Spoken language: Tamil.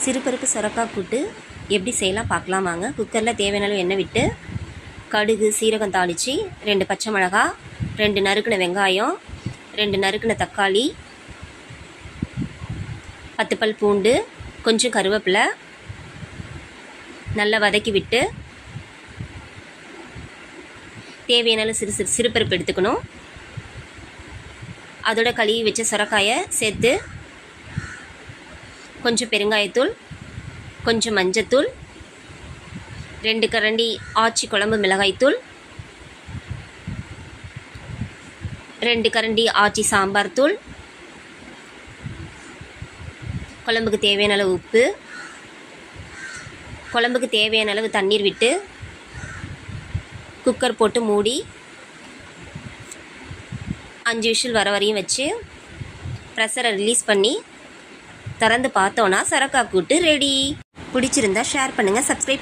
சிறுபருப்பு சுரக்காய் கூட்டு எப்படி செய்யலாம் பார்க்கலாம் வாங்க. குக்கரில் தேவையான அளவு எண்ணெய் விட்டு கடுகு சீரகம் தாளித்து 2 பச்சை மிளகா, 2 நறுக்கின வெங்காயம், 2 நறுக்கின தக்காளி, 10 பல் பூண்டு, கொஞ்சம் கருவேப்பிலை நல்லா வதக்கி விட்டு தேவையான அளவு சிறுபருப்பு எடுத்துக்கணும். அதோட கழுவி வச்ச சுரக்காயை சேர்த்து கொஞ்சம் பெருங்காயத்தூள், கொஞ்சம் மஞ்சத்தூள், 2 கரண்டி ஆச்சி குழம்பு மிளகாய்த்தூள், 2 கரண்டி ஆச்சி சாம்பார் தூள், குழம்புக்கு தேவையான அளவு உப்பு, குழம்புக்கு தேவையான அளவு தண்ணீர் விட்டு குக்கர் போட்டு மூடி 5 விசில் வர வரையும் வச்சு ப்ரெஷரை ரிலீஸ் பண்ணி திறந்து பார்த்தோன்னா சுரக்காய் கூட்டு ரெடி. பிடிச்சிருந்தா ஷேர் பண்ணுங்கள், சப்ஸ்கிரைப் பண்ணுங்கள்.